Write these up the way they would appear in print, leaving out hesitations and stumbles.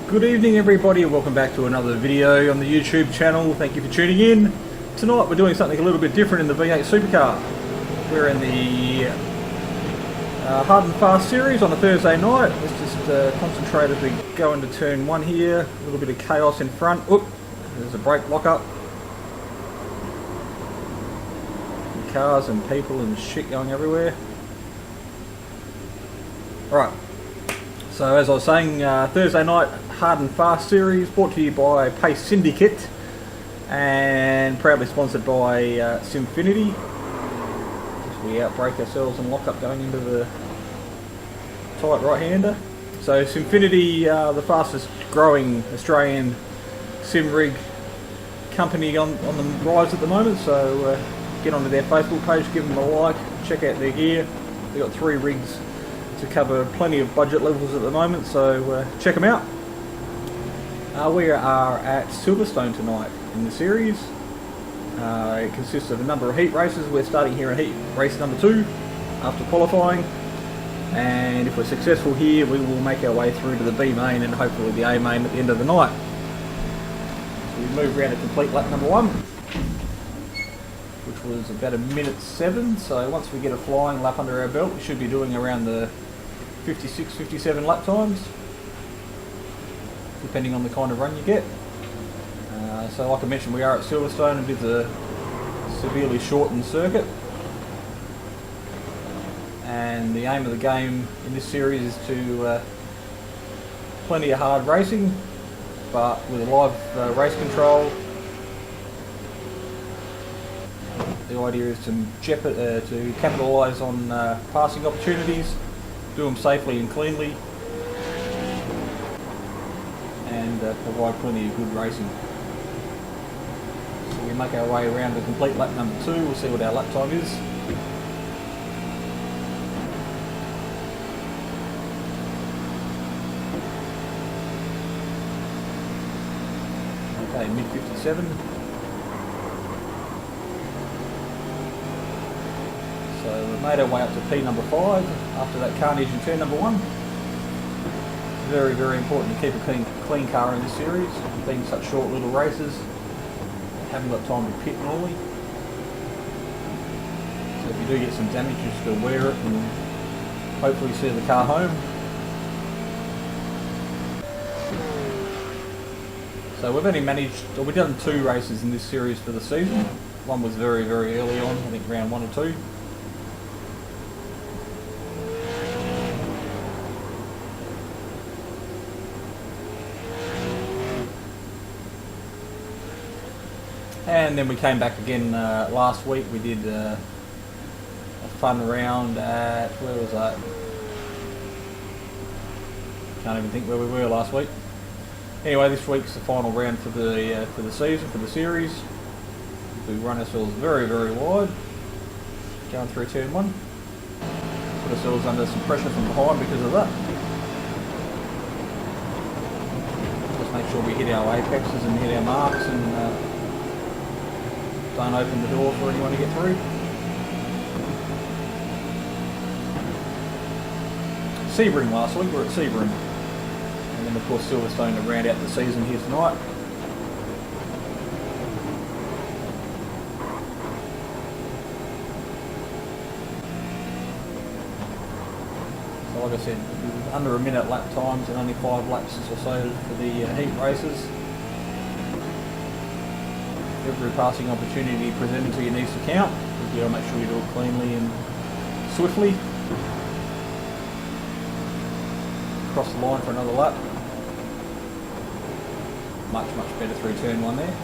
Good evening everybody, and welcome back to another video on the YouTube channel. Thank you for tuning in. Tonight we're doing something a little bit different in the V8 Supercar. We're in the Hard and Fast series on a Thursday night. Let's just concentrate as we go into turn 1 here. A little bit of chaos in front. Oop, there's a brake lock-up. Cars and people and shit going everywhere. Alright, so as I was saying, Thursday night Hard and Fast series brought to you by Pace Syndicate and proudly sponsored by Simfinity. As we outbrake ourselves and lock up going into the tight right-hander. So Simfinity, the fastest growing Australian sim rig company on the rise at the moment, so get onto their Facebook page, give them a like, check out their gear. They've got 3 rigs to cover plenty of budget levels at the moment, so check them out. We are at Silverstone tonight in the series. It consists of a number of heat races. We're starting here in heat race number 2 after qualifying, and if we're successful here we will make our way through to the B main and hopefully the A main at the end of the night. So we move around to complete lap number 1, which was about 1:07, so once we get a flying lap under our belt we should be doing around the 56-57 lap times, depending on the kind of run you get. So like I mentioned, we are at Silverstone, and it's a severely shortened circuit, and the aim of the game in this series is to plenty of hard racing, but with a live race control. The idea is to capitalise on passing opportunities, do them safely and cleanly, and provide plenty of good racing. So we make our way around to complete lap number 2, we'll see what our lap time is. Okay, mid-57. So we've made our way up to P number 5 after that carnage in turn number 1. Very, very important to keep a clean car in this series, being such short little races. Haven't got time to pit normally. So if you do get some damage, you're just going to wear it and hopefully see the car home. So we've done 2 races in this series for the season. One was very, very early on, I think round 1 or 2. And then we came back again last week. We did a fun round at, where was that? Can't even think where we were last week. Anyway, this week's the final round for the season, for the series. We run ourselves very, very wide, going through turn 1. Put ourselves under some pressure from behind because of that. Just make sure we hit our apexes and hit our marks, and don't open the door for anyone to get through. Sebring last week, we're at Sebring. And then of course Silverstone to round out the season here tonight. So like I said, under a minute lap times and only 5 laps or so for the heat races. Every passing opportunity presented to you needs to count. You've got to make sure you do it cleanly and swiftly. Cross the line for another lap. Much, much better through turn 1 there.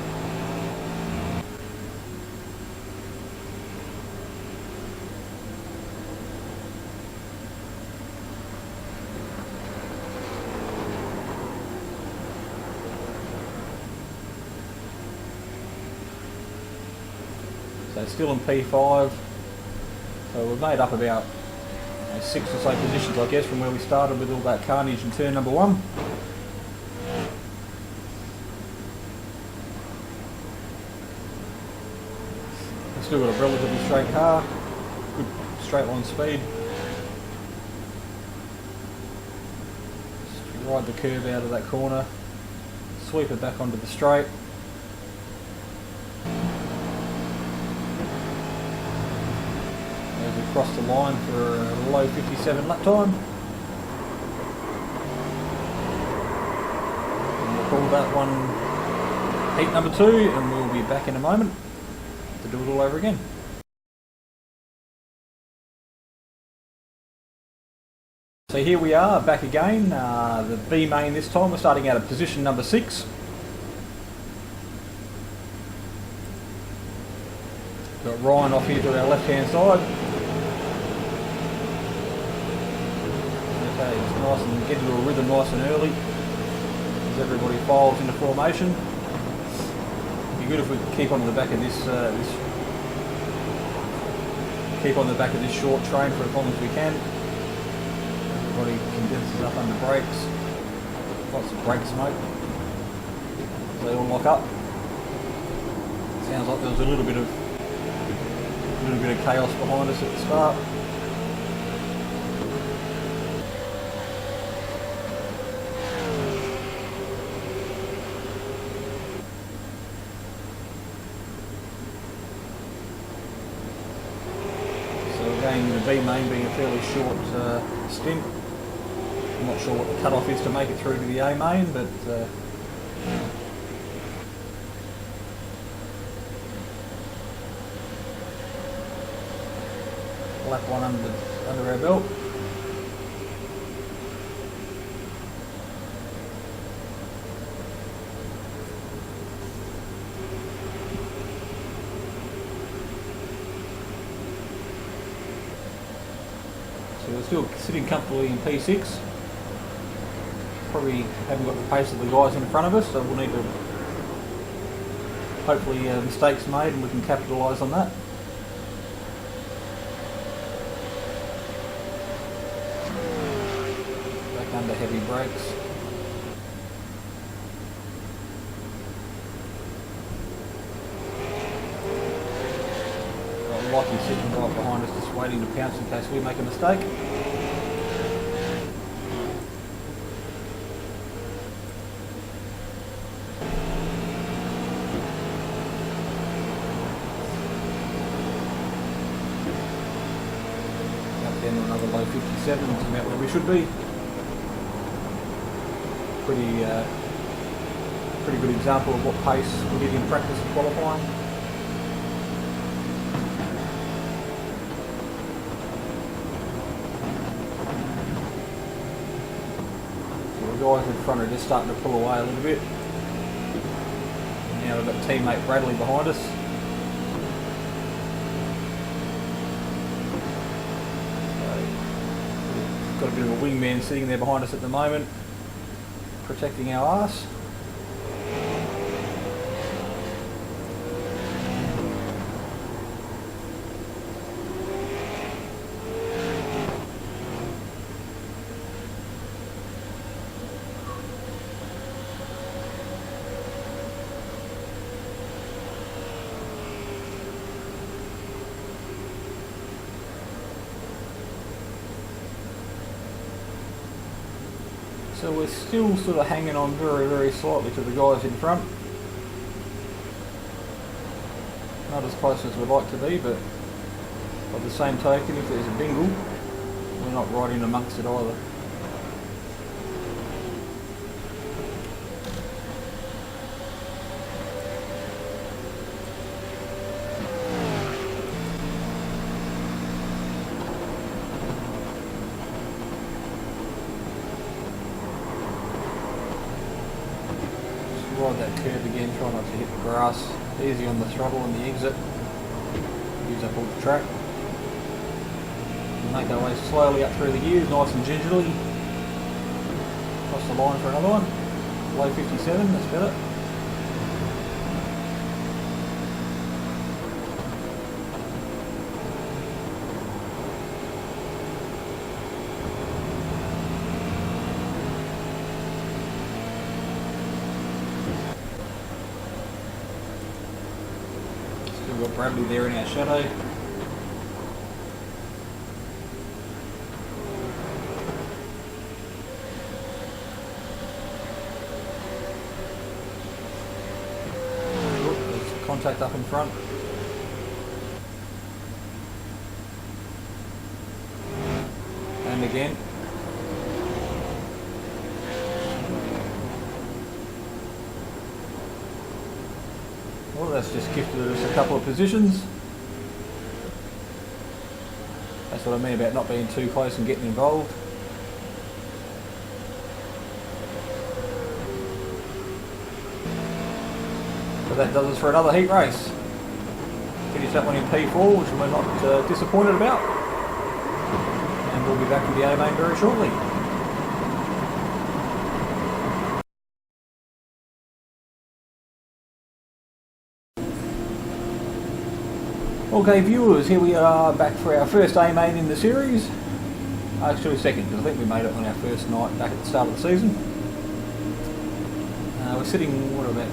So still in P5, so we've made up about 6 or so positions I guess from where we started with all that carnage in turn number 1. We've still got a relatively straight car, good straight line speed. ride the curve out of that corner, sweep it back onto the straight. As we cross the line for a low 57 lap time. And we'll call that one heat number 2, and we'll be back in a moment to do it all over again. So here we are, back again, the B main this time. We're starting out at position number 6. Got Ryan off here to our left hand side. Okay, it's nice and get into a rhythm nice and early as everybody files into formation. It'd be good if we could keep on the back of this, short train for as long as we can. Everybody condenses up under brakes. Lots of brake smoke. They all lock up. Sounds like there was a little bit of chaos behind us at the start. So again, the B main being a fairly short stint. I'm not sure what the cut-off is to make it through to the A main, but lap one under our belt. So we're still sitting comfortably in P6. Probably haven't got the pace of the guys in front of us, so we'll need to hopefully mistakes made and we can capitalise on that. Back under heavy brakes. Got Lockie sitting right behind us just waiting to pounce in case we make a mistake. Then another low 57 is about where we should be. Pretty good example of what pace we did in practice and qualifying. So the guys in front are just starting to pull away a little bit. Now we've got teammate Bradley behind us. Got a bit of a wingman sitting there behind us at the moment, protecting our arse. So we're still sort of hanging on very, very slightly to the guys in front. Not as close as we'd like to be, but by the same token, if there's a bingle, we're not right in amongst it either. Ride that curve again, try not to hit the grass. Easy on the throttle and the exit. Use up all the track. We'll make our way slowly up through the gears, nice and gingerly. Cross the line for another one. Low 57, that's better. We've got Bradley there in our shadow. contact up in front. And again. Well, that's just gifted us a couple of positions. That's what I mean about not being too close and getting involved. So that does us for another heat race. Finish that one in P4, which we're not disappointed about. And we'll be back with the A-main very shortly. Okay viewers, here we are back for our first A-main in the series. Actually second, because I think we made it on our first night back at the start of the season. We're sitting, what about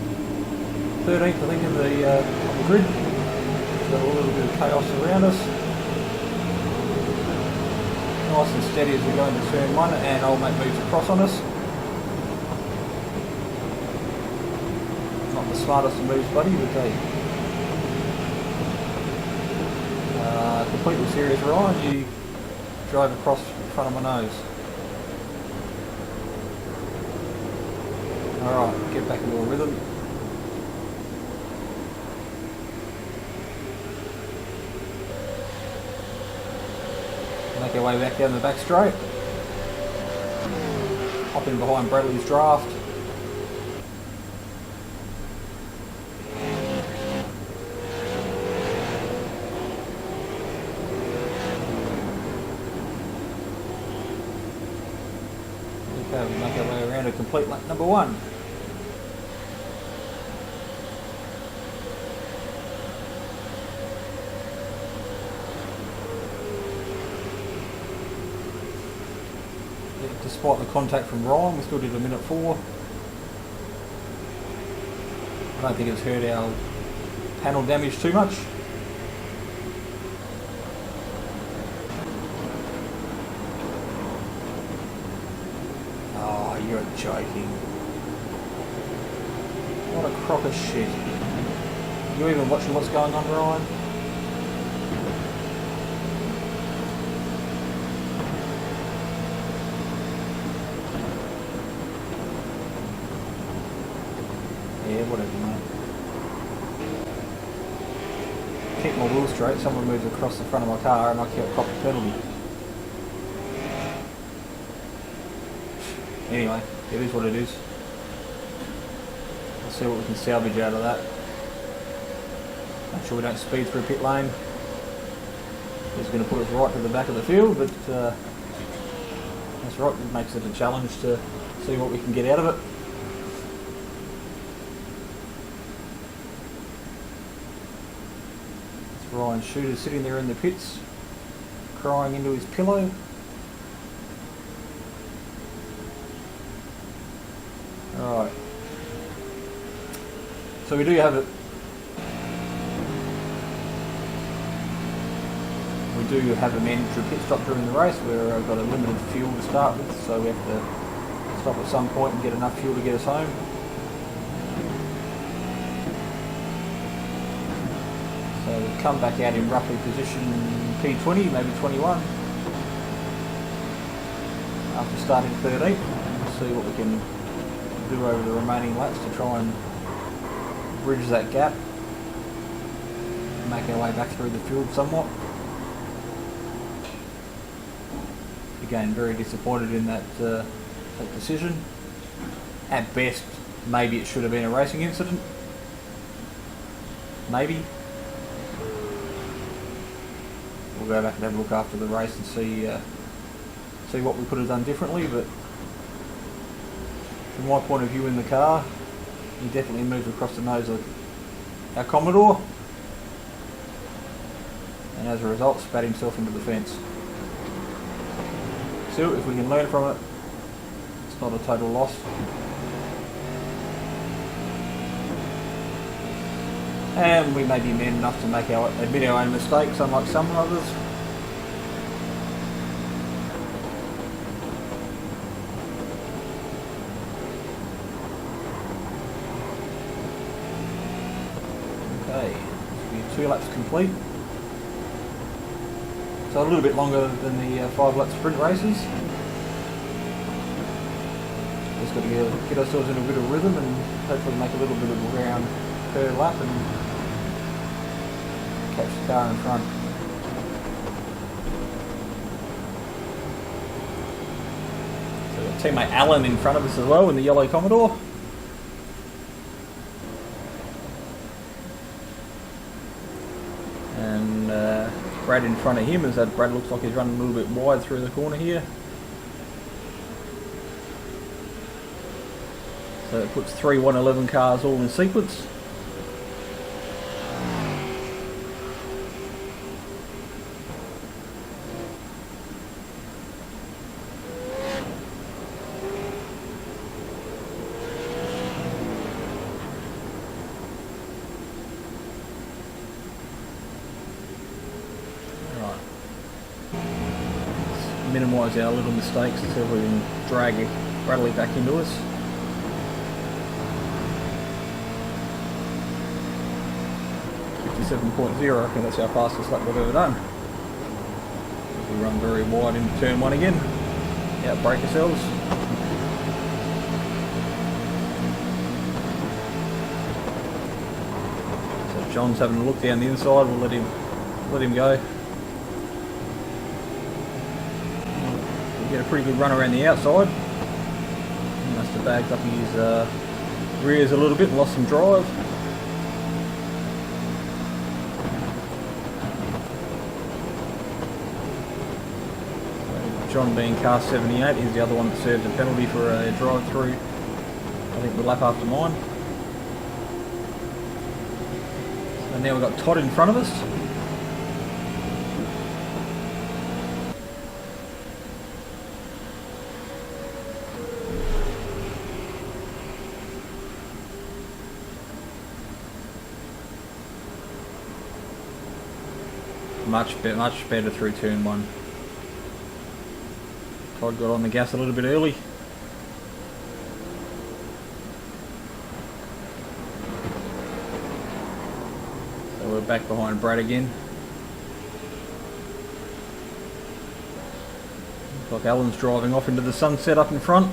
13th I think in the on the grid. Got a little bit of chaos around us. Nice and steady as we go into turn 1, and old mate moves across on us. Not the smartest of moves, buddy, but hey. Completely serious, Ryan. You drove across in front of my nose. Alright, get back into a rhythm. Make our way back down the back straight. Hop in behind Bradley's draft. Okay, we make our way around to complete lap number 1. Despite the contact from Ryan, we still did a minute 4. I don't think it's hurt our panel damage too much. Oh, you're joking. What a crock of shit. You even watching what's going on, Ryan? Yeah, whatever, mate. Keep my wheel straight, someone moves across the front of my car and I can't cop the penalty. Anyway, it is what it is. Let's see what we can salvage out of that. Make sure we don't speed through pit lane. It's going to put us right to the back of the field, but that's right, it makes it a challenge to see what we can get out of it. Ryan Shooter sitting there in the pits, crying into his pillow. Alright. So we do have it. We do have a mandatory pit stop during the race where I've got a limited fuel to start with, so we have to stop at some point and get enough fuel to get us home. So we'll come back out in roughly position P20, maybe 21 after starting 13th, and we'll see what we can do over the remaining laps to try and bridge that gap and make our way back through the field somewhat. Again, very disappointed in that decision. At best, maybe it should have been a racing incident. Maybe. We'll go back and have a look after the race and see what we could have done differently, but from my point of view in the car, he definitely moved across the nose of our Commodore, and as a result spat himself into the fence. So if we can learn from it, it's not a total loss. And we may be men enough to admit our own mistakes, unlike some others. Okay. 2 laps complete. So a little bit longer than the 5 lap sprint races. Just got to get ourselves in a bit of rhythm and hopefully make a little bit of ground per lap and catch the car in front. So we've got teammate Alan in front of us as well in the yellow Commodore. And Brad in front of him, as that Brad looks like he's running a little bit wide through the corner here. So it puts 3 111 cars all in sequence. Minimise our little mistakes until we can drag Bradley back into us. .0, I reckon that's our fastest lap we've ever done. We run very wide into turn 1 again. Outbrake ourselves. So John's having a look down the inside, we'll let him go. Get a pretty good run around the outside. He must have bagged up his rears a little bit and lost some drive. John being car 78, he's the other one that served a penalty for a drive through, I think the lap after mine. So now we've got Todd in front of us. Much better through turn 1. Todd got on the gas a little bit early. So we're back behind Brad again. Looks like Alan's driving off into the sunset up in front.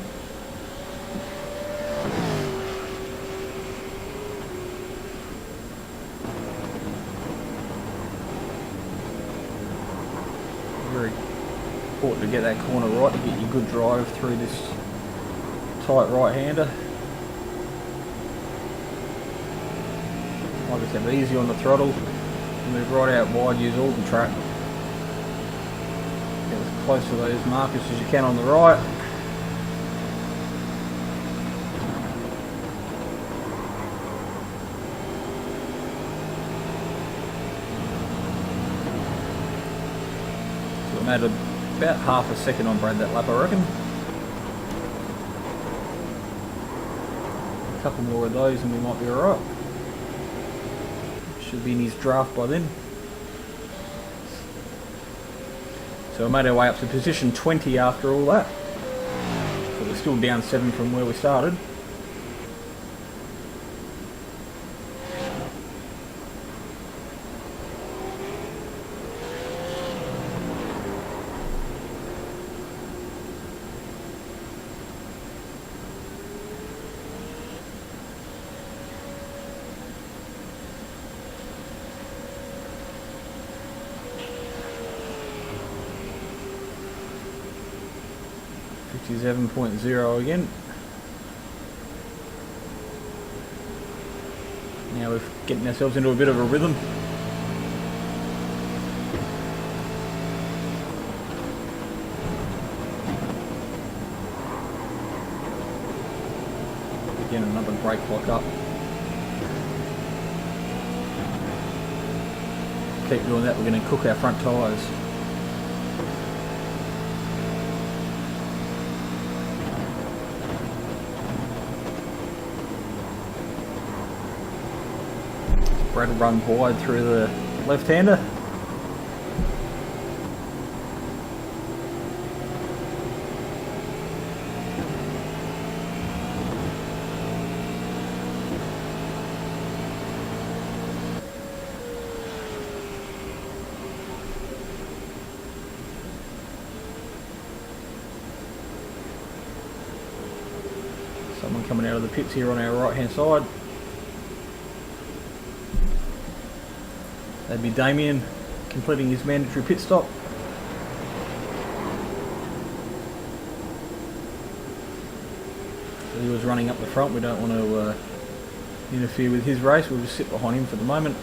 Very important to get that corner right to get your good drive through this tight right-hander. Like I said, easy on the throttle, move right out wide, use all the track. Get as close to those markers as you can on the right. So we made about half a second on Brad that lap, I reckon. A couple more of those and we might be alright. Should be in his draft by then. So we made our way up to position 20 after all that. So we're still down 7 from where we started. .0 again. Now we're getting ourselves into a bit of a rhythm. Again, another brake lock up. Keep doing that, we're going to cook our front tyres. Brad run wide through the left-hander. Someone coming out of the pits here on our right hand side. That'd be Damien completing his mandatory pit stop. So he was running up the front. We don't want to interfere with his race. We'll just sit behind him for the moment.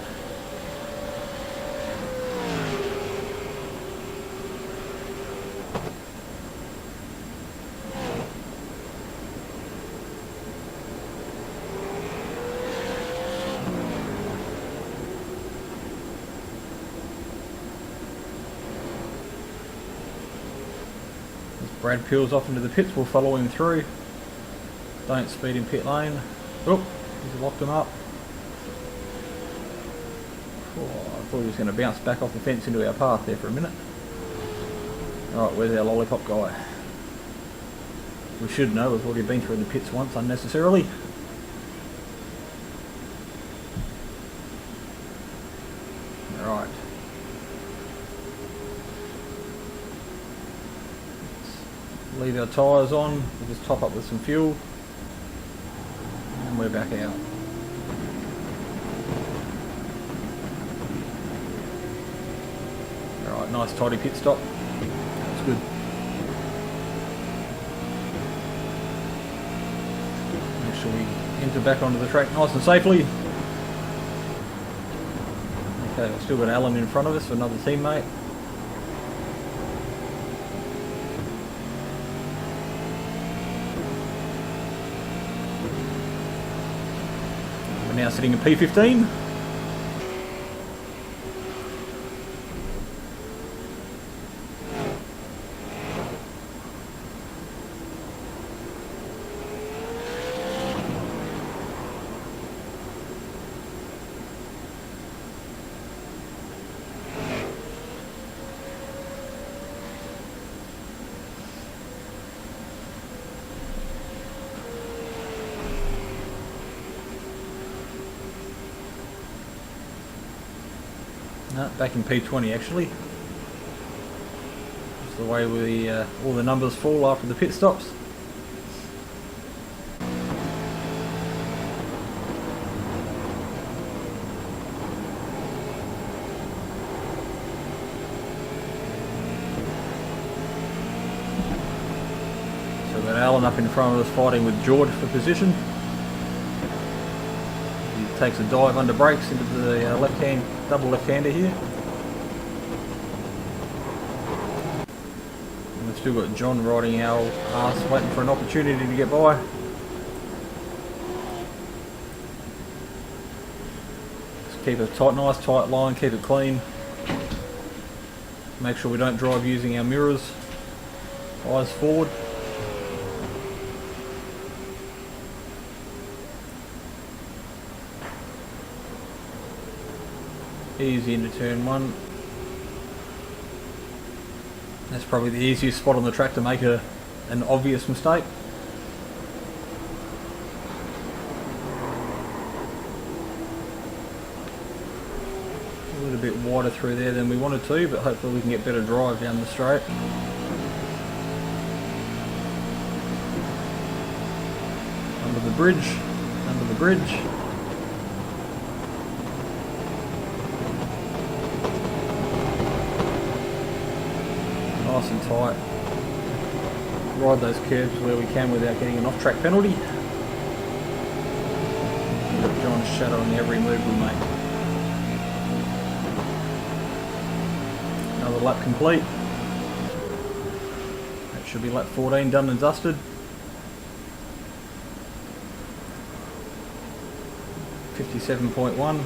Brad peels off into the pits, we'll follow him through. Don't speed in pit lane. Oh, he's locked him up. Oh, I thought he was going to bounce back off the fence into our path there for a minute. Alright, where's our lollipop guy? We should know, we've already been through the pits once unnecessarily. Alright. Leave our tyres on, we'll just top up with some fuel and we're back out. Alright, nice tidy pit stop. That's good. Make sure we enter back onto the track nice and safely. Okay, we've still got Alan in front of us, another teammate. Now sitting in P15. No, back in P20 actually. Just the way we all the numbers fall after the pit stops. So we've got Alan up in front of us fighting with George for position. He takes a dive under brakes into the left-hand double left-hander here. And we've still got John riding our arse waiting for an opportunity to get by. Just keep a nice tight line, keep it clean. Make sure we don't drive using our mirrors. Eyes forward. Easy into turn one. That's probably the easiest spot on the track to make an obvious mistake. A little bit wider through there than we wanted to, but hopefully we can get better drive down the straight. Under the bridge, under the bridge. Nice and tight. Ride those curves where we can without getting an off-track penalty. We've got John's shadow on every move we make. Another lap complete. That should be lap 14 done and dusted. 57.1.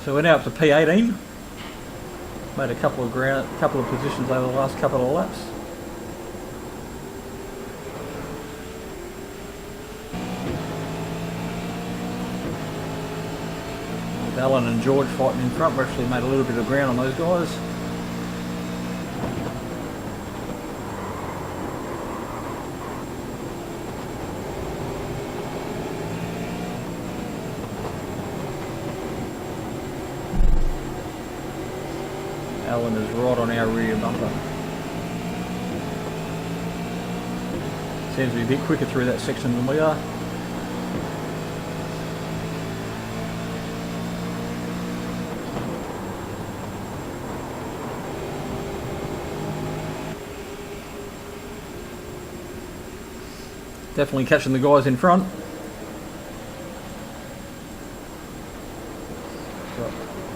So we're now up to P18. Made a couple of positions over the last couple of laps. With Alan and George fighting in front, we actually made a little bit of ground on those guys. Alan is right on our rear bumper. Seems to be a bit quicker through that section than we are. Definitely catching the guys in front.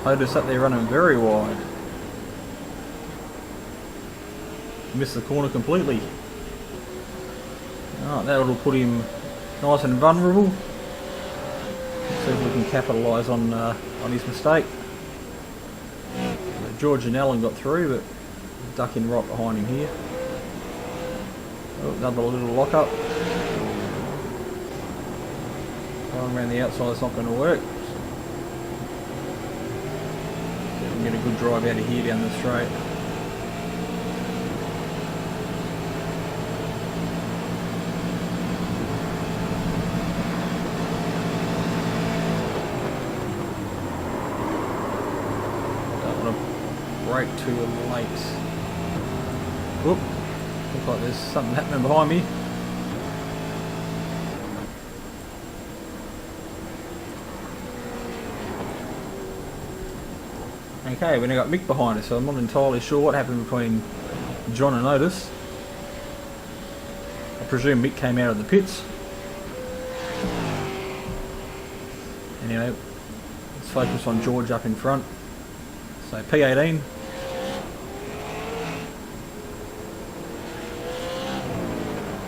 Otis up there running very wide. Missed the corner completely. Alright, that'll put him nice and vulnerable. See if we can capitalise on his mistake. George and Allen got through, but ducking right behind him here. Oh, another little lock up. Going around the outside is not going to work. See if we can get a good drive out of here down the straight. Brake too late. Oop, looks like there's something happening behind me. Okay, we now got Mick behind us, so I'm not entirely sure what happened between John and Otis. I presume Mick came out of the pits. Anyway, let's focus on George up in front. So P18.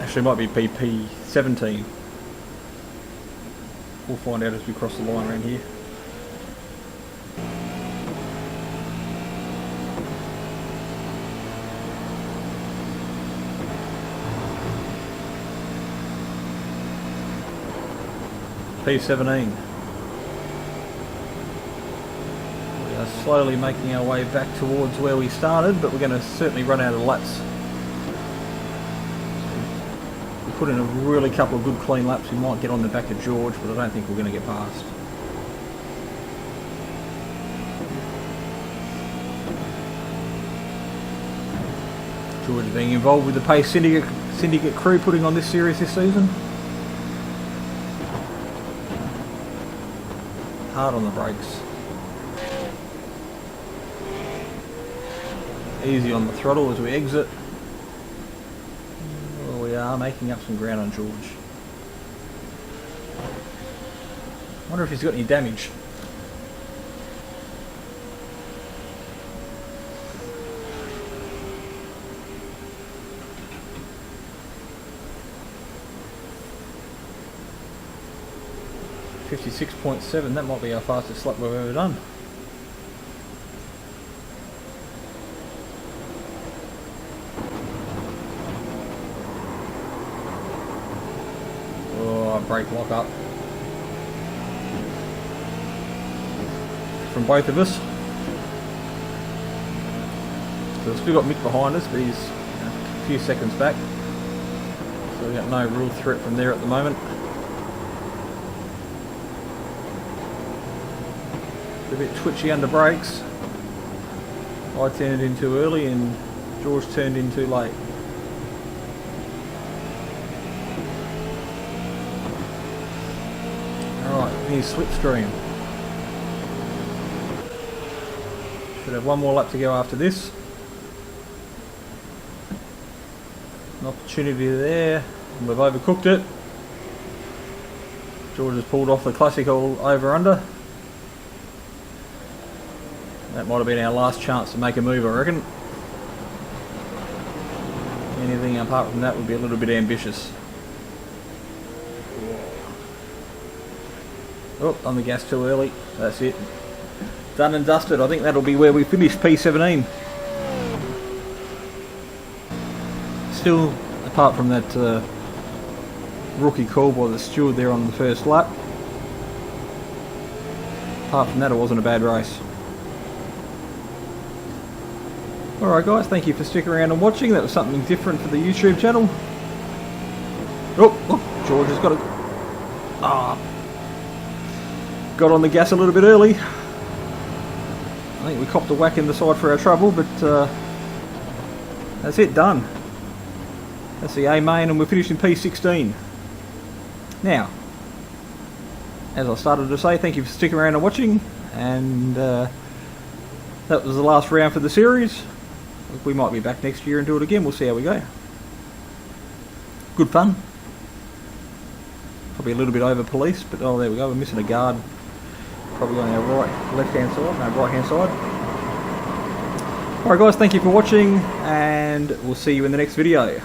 Actually, it might be PP17. We'll find out as we cross the line around here. P17. We are slowly making our way back towards where we started, but we're going to certainly run out of laps. We put in a really couple of good clean laps. We might get on the back of George, but I don't think we're going to get past. George being involved with the Pace Syndicate crew putting on this series this season. Hard on the brakes. Easy on the throttle as we exit. Well, we are making up some ground on George. Wonder if he's got any damage. .7, that might be our fastest lap we've ever done. Oh, brake lock up. From both of us. So we've still got Mick behind us, but he's a few seconds back. So we've got no real threat from there at the moment. A bit twitchy under brakes. I turned in too early and George turned in too late. Alright, here's slipstream. Should have one more lap to go after this. An opportunity there, and we've overcooked it. George has pulled off the classical over-under. That might have been our last chance to make a move, I reckon. Anything apart from that would be a little bit ambitious. Oh, on the gas too early. That's it. Done and dusted. I think that'll be where we finish P17. Still, apart from that rookie call by the steward there on the first lap. Apart from that, it wasn't a bad race. Alright guys, thank you for sticking around and watching. That was something different for the YouTube channel. Oh, George has got it. Got on the gas a little bit early. I think we copped a whack in the side for our trouble, but that's it, done. That's the A main, and we're finishing P16. Now, as I started to say, thank you for sticking around and watching, and that was the last round for the series. We might be back next year and do it again. We'll see how we go. Good fun. Probably a little bit over policed, but oh, there we go. We're missing a guard. Probably on our left-hand side, no, right-hand side. Alright guys, thank you for watching, and we'll see you in the next video.